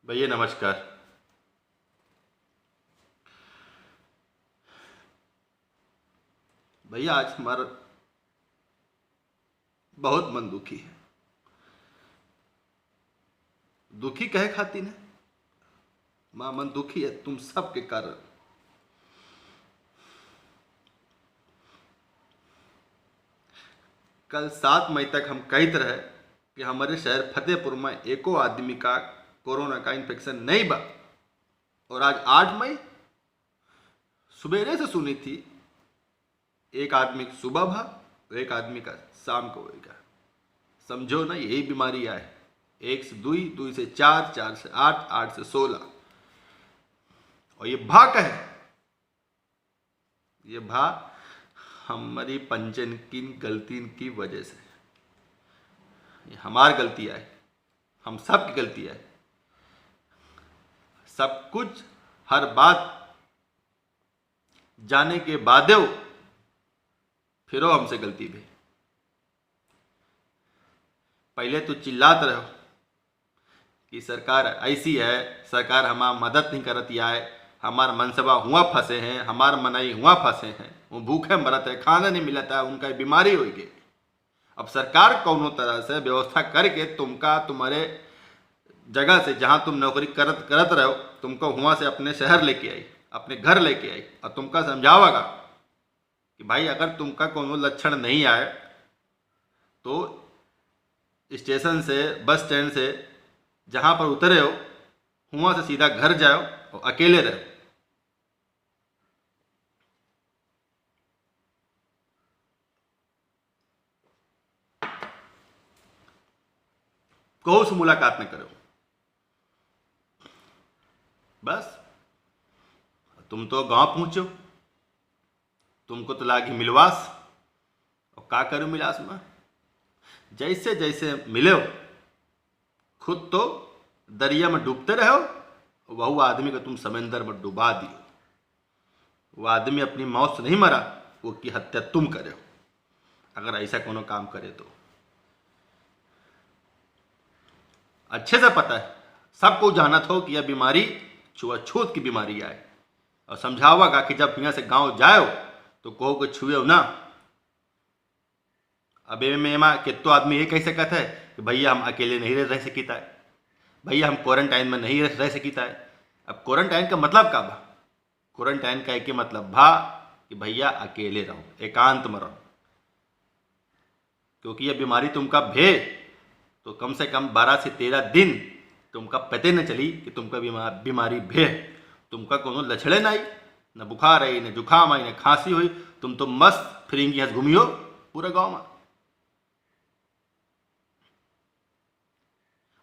भैया नमस्कार। भैया आज हमारा बहुत मन दुखी है। दुखी कहे खातिर है माँ, मन दुखी है तुम सब के कारण। कल 7 मई तक हम कहते रहे कि हमारे शहर फतेहपुर में एको आदमी का कोरोना का इन्फेक्शन नहीं बा, और आज 8 मई सुबेरे से सुनी थी एक आदमी सुबह भा और एक आदमी का शाम को होएगा। समझो ना, यही बीमारी आए। 1 से 2, 2 से 4, 4 से 8, 8 से 16, और ये भा का है। ये भा हमारी पंचन की गलती की वजह से, ये हमार गलती है, हम सब की गलती है। सब कुछ हर बात जाने के बाद फिर हमसे गलती भी। पहले तो चिल्लाते रहो कि सरकार ऐसी है, सरकार हमारा मदद नहीं करती है, हमार मनसबा हुआ फंसे हैं, हमार मनाई हुआ फंसे हैं, वो भूखे मरत है, खाना नहीं मिलता है, उनका बीमारी हो गई। अब सरकार कौनो तरह से व्यवस्था करके तुमका तुम्हारे जगह से जहां तुम नौकरी करत रहो, तुमको वहां से अपने शहर लेके आई, अपने घर लेके आई, और तुमका समझावागा कि भाई अगर तुमका कोनो लक्षण नहीं आए तो स्टेशन से, बस स्टैंड से जहां पर उतरे हो वहां से सीधा घर जाओ और अकेले रहो। कहो से मुलाकात न करो। बस तुम तो गांव पहुंचो, तुमको तो लागी मिलवास, और का करो मिलास में? जैसे जैसे मिले खुद तो दरिया में डूबते रहो, वह आदमी को तुम समंदर में डुबा दियो। वो आदमी अपनी मौत से नहीं मरा, वो की हत्या तुम करे हो अगर ऐसा कोनो काम करे तो। अच्छे से पता है, सबको जानत हो कि यह बीमारी छुआछूत की बीमारी है, और समझावागा कि जब यहाँ से गांव जाओ तो कहो कि छुए ना। अब एमा कितो आदमी ये कह सकता है कि भैया हम अकेले नहीं रह सकीता है, भैया हम क्वारंटाइन में नहीं रह सकीता है। अब क्वारंटाइन का मतलब का बा? क्वारंटाइन का एक ही मतलब भा कि भैया अकेले रहो, एकांत में रहो, क्योंकि यह बीमारी तुमका भे तो कम से कम 12 से 13 दिन तुमका पते न चली कि तुमका बीमारी भे। तुमका कोनो लक्षणे नहीं, न बुखार आई, न जुखाम आई, न खांसी हुई, तुम तो मस्त फिरेंगी हंस घूमियो पूरे गांव में।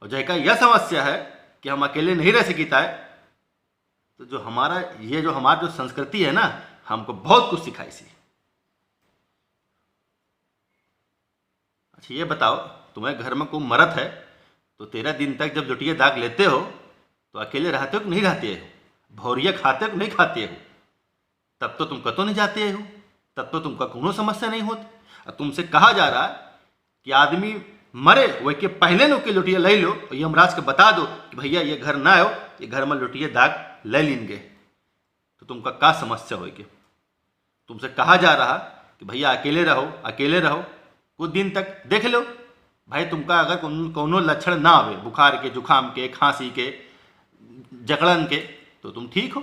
और जैका यह समस्या है कि हम अकेले नहीं रह सकीता है, तो जो हमारा जो संस्कृति है ना, हमको बहुत कुछ सिखाई सी। अच्छा ये बताओ, तुम्हें घर में कोई मरत है तो 13 दिन तक जब जुटिया दाग लेते हो तो अकेले रहते हो कि नहीं रहते हो? भौरिया खाते हो कि नहीं खाते हो? तब तो तुम कतो नहीं जाते हो, तब तो तुमका कोनो समस्या नहीं होती। और तुमसे कहा जा रहा है कि आदमी मरे वही के पहले नो के लुटिया ले लो, और यमराज के बता दो कि भैया ये घर ना आओ, ये घर में लुटिया दाग ले लेंगे, तो तुमका क्या समस्या होगी? तुमसे कहा जा रहा कि भैया अकेले रहो, अकेले रहो, कुछ दिन तक देख लो भाई, तुमका अगर कोनो लक्षण ना आवे, बुखार के, जुखाम के, खांसी के, जकड़न के, तो तुम ठीक हो।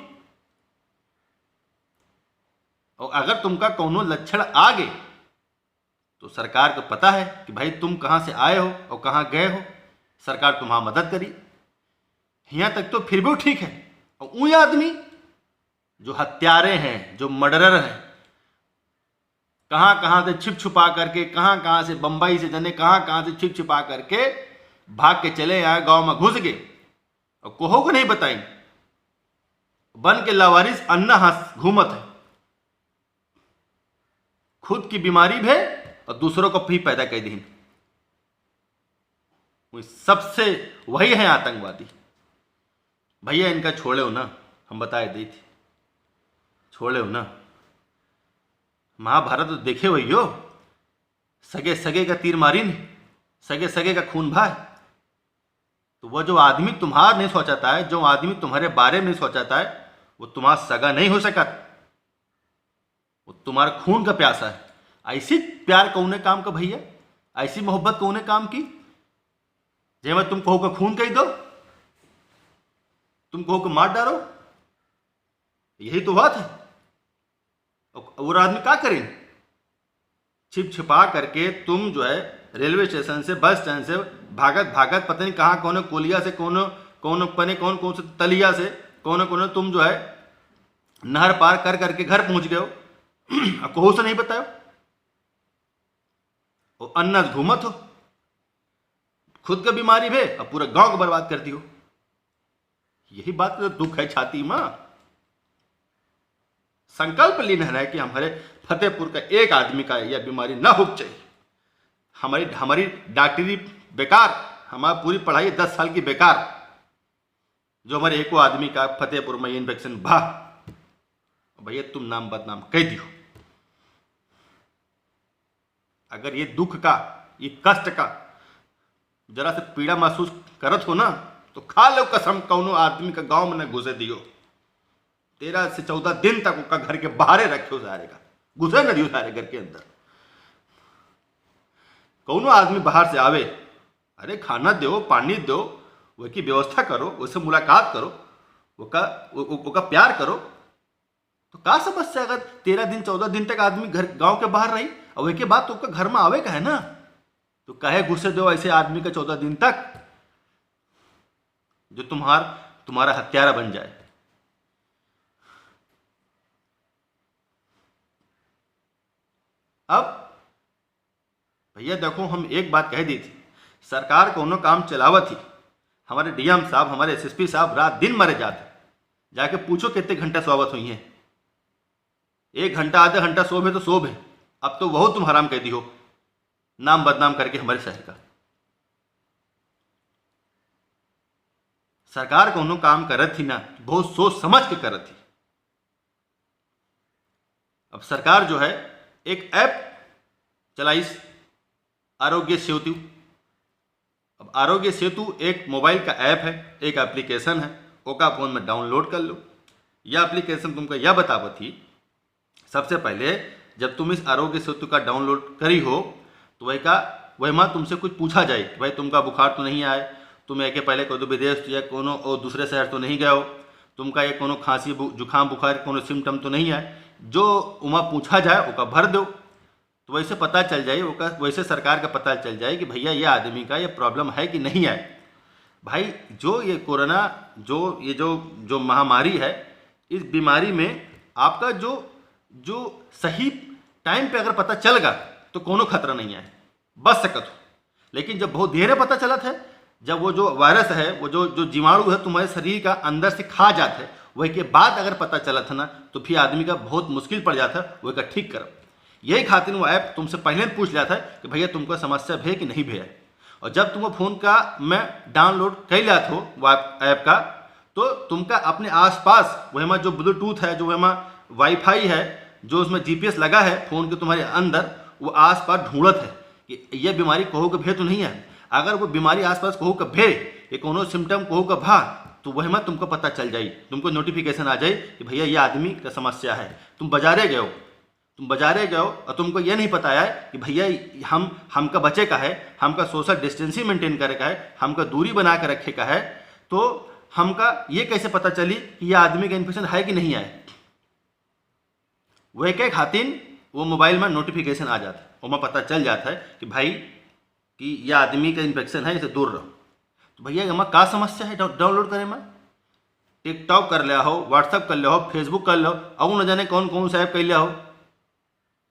और अगर तुमका कोनो लक्षण आ गए तो सरकार को पता है कि भाई तुम कहाँ से आए हो और कहाँ गए हो, सरकार तुम्हारी मदद करी। यहाँ तक तो फिर भी ठीक है। और उन आदमी जो हत्यारे हैं, जो मर्डरर हैं, कहाँ कहाँ से छिप छुपा करके, कहाँ कहाँ से, बंबई से जने कहाँ से छिप छुपा करके भाग के चले आए, गांव में घुस गए, और कोहो को नहीं बताई, बन के लावारिस अन्ना हाथ घूमत है, खुद की बीमारी भे और दूसरों को भी पैदा कर दी। सबसे वही है आतंकवादी। भैया इनका छोड़े हो ना, हम बताए दी थी, छोड़े हो ना। महाभारत तो देखे हुई हो, सगे सगे का तीर मारी नहीं, सगे सगे का खून भाई। तो वह जो आदमी तुम्हारा नहीं सोचाता है, जो आदमी तुम्हारे बारे में नहीं सोचाता है, वो तुम्हारा सगा नहीं हो सका, वो तुम्हारा खून का प्यासा है। ऐसी प्यार कौने काम का भैया, ऐसी मोहब्बत कौने काम की जे मैं तुम कहो का खून कही दो, तुम कहो को मार डालो, यही तो बात है। और आदमी क्या करें, छिप छिपा करके तुम जो है रेलवे स्टेशन से, बस स्टैंड से भागत भागत पता नहीं कहाँ, कौन कोलिया से, कौन कौन से तलिया से, कौन तुम जो है नहर पार कर करके घर पहुंच गए हो। अब कहो से नहीं बताओ, और अन्ना घूमत हो, खुद का बीमारी भे और पूरा गांव को बर्बाद करती हो। यही बात तो दुख है छाती में। संकल्प लेना है कि हमारे फतेहपुर का एक आदमी का यह बीमारी ना हो चाहिए। हमारी डॉक्टरी बेकार, हमारी पूरी पढ़ाई 10 साल की बेकार, जो हमारे एको आदमी का फतेहपुर में इन्फेक्शन भा, भैया तुम नाम बदनाम कह दियो। अगर ये दुख का, ये कष्ट का जरा से पीड़ा महसूस करत हो ना, तो खा लो कसम, कौनो आदमी का गांव में न घुसे दियो। 13 से 14 दिन तक उसका घर के बाहर रखे सारे का, घुसे न दियो सारे घर के अंदर। कौनो आदमी बाहर से आवे, अरे खाना दो, पानी दो, वो की व्यवस्था करो, उससे मुलाकात करो, वो का प्यार करो। तो का समस्या अगर 13 दिन 14 दिन तक आदमी घर गांव के बाहर रही और के बाद तो घर में आवे का है ना, तो कहे घुसे दो ऐसे आदमी का 14 दिन तक, जो तुम्हारा हत्यारा बन जाए। अब भैया देखो, हम एक बात कह दी थी, सरकार कोनो काम चलावत थी, हमारे डीएम साहब, हमारे एसएसपी साहब रात दिन मरे जाते, जाके पूछो कितने घंटा सोवत हुई हैं। 1 घंटा आधा घंटा सोबे तो सोबे, अब तो बहुत तुम हराम कह दी हो, नाम बदनाम करके हमारे शहर का। सरकार कोनो काम करत थी ना, बहुत सोच समझ के करत थी। अब सरकार जो है एक ऐप चलाइस, आरोग्य सेतु। अब आरोग्य सेतु एक मोबाइल का ऐप है, एक एप्लीकेशन है, ओका फोन में डाउनलोड कर लो। यह एप्लीकेशन तुमको यह बतावत थी, सबसे पहले जब तुम इस आरोग्य सेतु का डाउनलोड करी हो तो वही माँ तुमसे कुछ पूछा जाए, भाई तुमका बुखार तो नहीं आए, तुम एक पहले कोनो विदेश या कोनो और दूसरे शहर तो नहीं गए हो, तुमका ये कोनो खांसी जुकाम बुखार कोनो सिम्टम तो नहीं आए, जो उमा पूछा जाए ओका भर दो, तो वैसे पता चल जाए, वैसे सरकार का पता चल जाए कि भैया ये आदमी का ये प्रॉब्लम है कि नहीं है। भाई जो ये कोरोना, जो महामारी है, इस बीमारी में आपका जो सही टाइम पे अगर पता चल गया तो कोनो खतरा नहीं है, बच सकत हो। लेकिन जब बहुत देर पता चला था, जब वो जो वायरस है, वो जो जीवाणु है तुम्हारे शरीर का अंदर से खा जाता है, वही के बाद अगर पता चला था ना, तो फिर आदमी का बहुत मुश्किल पड़ जाता है वही का ठीक करो। यही खातिर वो ऐप तुमसे पहले पूछ लिया था कि भैया तुमको समस्या भे कि नहीं भे। और जब तुम फ़ोन का मैं डाउनलोड कर लिया था वो ऐप का, तो तुमका अपने आसपास वही में जो ब्लूटूथ है, जो वही में वाईफाई है, जो उसमें जीपीएस लगा है फ़ोन के तुम्हारे अंदर, वो आसपास ढूंढत है कि यह बीमारी कहो का भे तो नहीं है। अगर वो बीमारी आसपास कहो का भे, ये कोनो सिम्टम कहो का भा, तो वही में तुमको पता चल जाए, तुमको नोटिफिकेशन आ जाए कि भैया ये आदमी का समस्या है। तुम बाजारे गए हो और तुमको ये नहीं पता है कि भैया हमका बचे का है, हमका सोशल डिस्टेंसिंग मेंटेन करे का है, हमका दूरी बना के रखे का है, तो हमका ये कैसे पता चली कि यह आदमी का इन्फेक्शन है कि नहीं है। वह के खातिर वो मोबाइल में नोटिफिकेशन आ जाता है, और पता चल जाता है कि भाई कि यह आदमी का इन्फेक्शन है, इसे दूर रहो। तो भैया हमारा क्या समस्या है डाउनलोड करे में? टिकटॉक कर लिया हो, व्हाट्सअप कर लिया हो, फेसबुक कर लो, और न जाने कौन कौन सा ऐप कर लिया हो,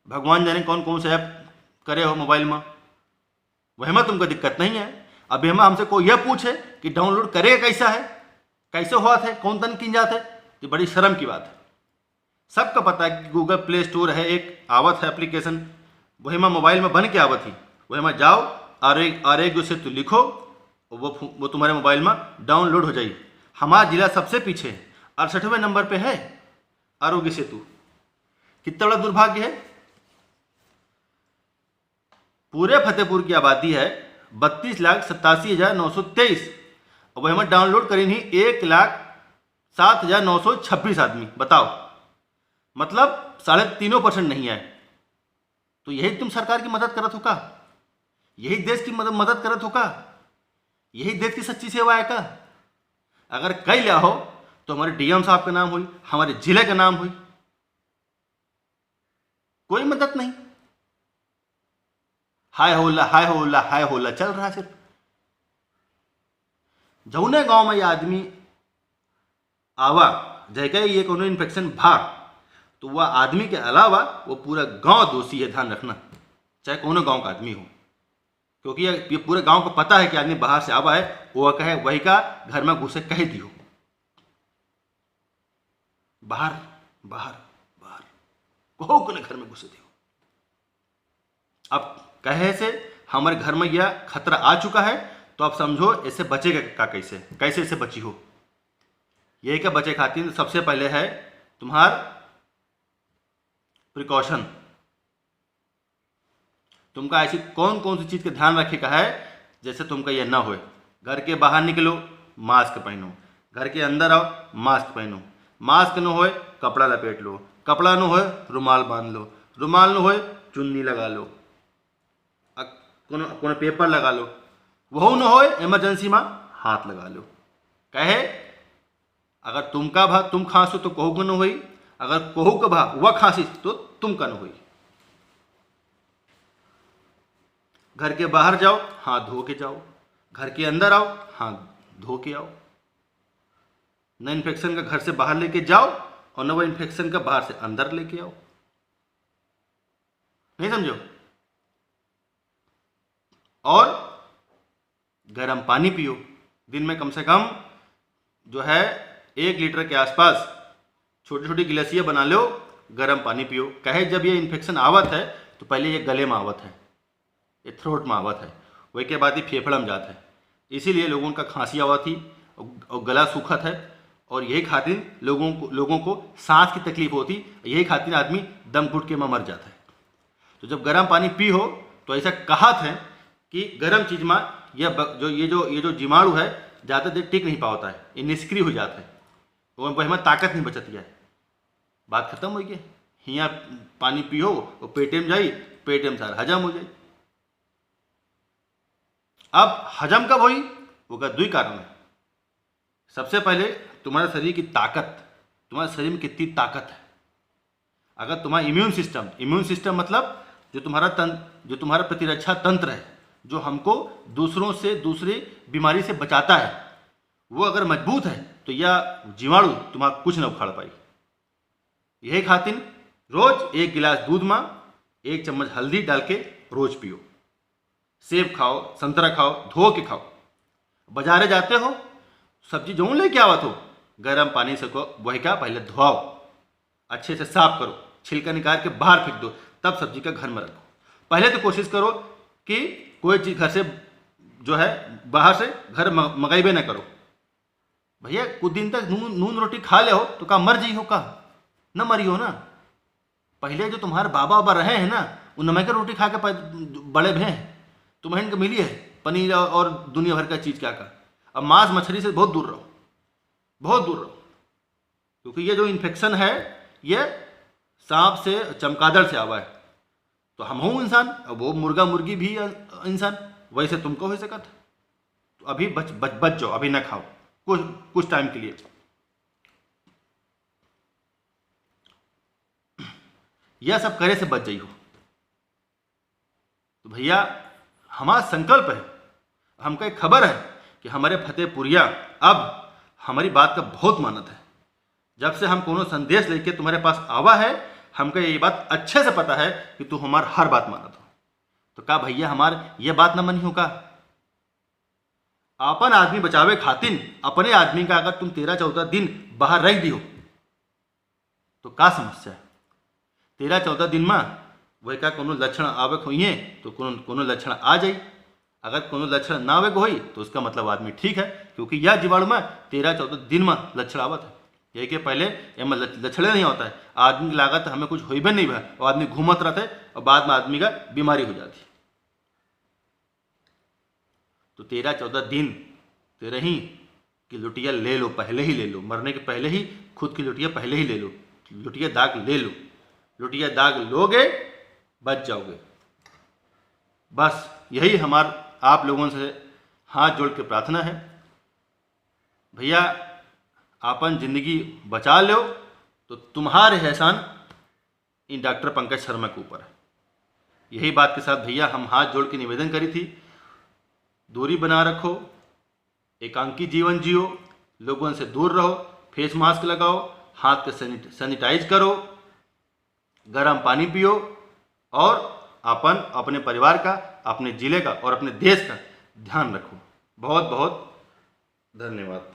भगवान जाने कौन कौन सा ऐप करे हो मोबाइल में, वही में तुमको दिक्कत नहीं है। अभी हम हमसे कोई यह पूछे कि डाउनलोड करे कैसा है, कैसे हुआ था, कौन तन किन जाते, तो बड़ी शर्म की बात है। सबका पता है कि गूगल प्ले स्टोर है, एक आवत है एप्लीकेशन, वही में मोबाइल में बन के आवत ही, वही में जाओ आरोग्य सेतु लिखो, वो तुम्हारे मोबाइल में डाउनलोड हो जाए। हमारा जिला सबसे पीछे 68वें नंबर पे है आरोग्य सेतु। कितना बड़ा दुर्भाग्य है। पूरे फतेहपुर की आबादी है 32,87,923, और वह हमें डाउनलोड करी नहीं 1,07,926 आदमी। बताओ, मतलब 3.5% नहीं आए। तो यही तुम सरकार की मदद करत हो का? यही देश की मदद करत हो का? यही देश की सच्ची सेवा है का? अगर कई लिया हो तो हमारे डीएम साहब का नाम हुई, हमारे जिले का नाम हुई। कोई मदद नहीं। हाय होल्ला हाय होल्ला हाय होल्ला चल रहा सिर्फ। जौने गांव में ये आदमी आवा जगह ये कोनो इन्फेक्शन भाग, तो वह आदमी के अलावा वो पूरा गांव दोषी है। ध्यान रखना, चाहे कोनो गांव का आदमी हो, क्योंकि ये पूरे गांव को पता है कि आदमी बाहर से आवा है। वो कहे वही का घर में घुसे कह दियो, बाहर बाहर बाहर कहो को घर में घुसे दियो। अब कहे से हमारे घर में यह खतरा आ चुका है, तो आप समझो इससे बचेगा का कैसे कैसे इससे बची हो। यही क्या बचे खातिर सबसे पहले है तुम्हार प्रिकॉशन। तुमका ऐसी कौन कौन सी चीज का ध्यान रखे का है जैसे तुमका यह ना हो। घर के बाहर निकलो मास्क पहनो, घर के अंदर आओ मास्क पहनो, मास्क न होए कपड़ा लपेट लो, कपड़ा न होए रुमाल बांध लो, रुमाल न होए चुन्नी लगा लो, कोनो पेपर लगा लो, वह न होए इमरजेंसी में हाथ लगा लो। कहे अगर तुमका भा तुम खांसो तो कहू का न होई, अगर कहू का भा वह खांसी तो तुम का न होई। घर के बाहर जाओ हाथ धो के जाओ, घर के अंदर आओ हाथ धो के आओ। न इन्फेक्शन का घर से बाहर लेके जाओ और न वह इन्फेक्शन का बाहर से अंदर लेके आओ। नहीं समझो? और गर्म पानी पियो, दिन में कम से कम जो है 1 लीटर के आसपास छोटी छोटी गिलासियाँ बना लो, गर्म पानी पियो। कहे जब ये इन्फेक्शन आवत है तो पहले ये गले में आवत है, ये थ्रोट में आवत है, वही के बाद ये फेफड़ा में जाता है। इसीलिए लोगों का खांसी आवत थी और गला सूखत है, और यही खातिर लोगों को सांस की तकलीफ होती, यही खातिर आदमी दम घुट के में मर जाता है। तो जब गर्म पानी पी हो तो ऐसा कहात है कि गर्म चीज में ये जो जीवाणु है ज़्यादा देर टिक नहीं पाता है, ये निष्क्रिय हो जाता है, वह में ताकत नहीं बचती है। बात खत्म हो गई। हियाँ पानी पियो वो पेटे में जाई, पेटे में सारा हजम हो जाए। अब हजम कब हुई? वो का 2 कारण है। सबसे पहले तुम्हारे शरीर की ताकत, तुम्हारे शरीर में कितनी ताकत है। अगर तुम्हारा इम्यून सिस्टम मतलब जो तुम्हारा प्रतिरक्षा तंत्र है, जो हमको दूसरों से दूसरी बीमारी से बचाता है, वो अगर मजबूत है तो यह जीवाणु तुम्हारा कुछ न उखाड़ पाई। यही खातिर रोज 1 गिलास दूध में 1 चम्मच हल्दी डाल के रोज पियो। सेब खाओ, संतरा खाओ, धो के खाओ। बाजारे जाते हो सब्जी जो लेके आवत हो, गर्म पानी से को वही का पहले धोआओ, अच्छे से साफ करो, छिलका निकाल के बाहर फेंक दो, तब सब्जी का घर में रखो। पहले तो कोशिश करो कि कोई चीज़ घर से जो है बाहर से घर मंगाइबे ना करो। भैया कुछ दिन तक नून रोटी खा ले हो तो का मर जी हो का? न मरी हो ना। पहले जो तुम्हारे बाबा बाबा रहे हैं ना, वो नमक रोटी खा के बड़े भे हैं। तुम्हें इनका मिली है पनीर और दुनिया भर का चीज़ क्या का। अब मांस मछली से बहुत दूर रहो, बहुत दूर रहो, क्योंकि ये जो इन्फेक्शन है ये सांप से चमगादड़ से आवा है। तो हम हूँ इंसान, अब वो मुर्गा मुर्गी भी इंसान, वैसे तुमको हो सकता। तो अभी बच जाओ, अभी ना खाओ कुछ टाइम के लिए। यह सब करे से बच जाइयो। तो भैया हमारा संकल्प है, हमको एक खबर है कि हमारे फतेहपुरिया अब हमारी बात का बहुत मानत है। जब से हम कोनो संदेश लेके तुम्हारे पास आवा है, हमको ये बात अच्छे से पता है कि तू हमार हर बात मानत हो। तो का भैया हमार ये बात ना मनी हो का? अपन आदमी बचावे खातिर अपने आदमी का अगर तुम 13-14 दिन बाहर रख दियो तो का समस्या है? 13-14 दिन में वही का कोनो लक्षण आवे होइए तो कोनो लक्षण आ जाई। अगर कोनो लक्षण ना आवे होई तो उसका मतलब आदमी ठीक है, क्योंकि यह जीवाणु में 13-14 दिन में लक्षण आवत है। ये के पहले एम लक्षण नहीं होता है, आदमी की लागत हमें कुछ होइबे नहीं भा और आदमी घूमत रहते और बाद में आदमी का बीमारी हो जाती। तो 13-14 दिन तेरे ही कि लुटिया ले लो, पहले ही ले लो, मरने के पहले ही खुद की लुटिया पहले ही ले लो, लुटिया दाग ले लो। लुटिया दाग लोगे बच जाओगे। बस यही आप लोगों से हाथ जोड़ के प्रार्थना है। भैया आपन जिंदगी बचा लो तो तुम्हारे एहसान इन डॉक्टर पंकज शर्मा के ऊपर है। यही बात के साथ भैया हम हाथ जोड़ के निवेदन करी थी, दूरी बना रखो, एकांकी जीवन जियो, लोगों से दूर रहो, फेस मास्क लगाओ, हाथ के सैनिटाइज करो, गर्म पानी पियो और अपने परिवार का, अपने जिले का और अपने देश का ध्यान रखो। बहुत बहुत धन्यवाद।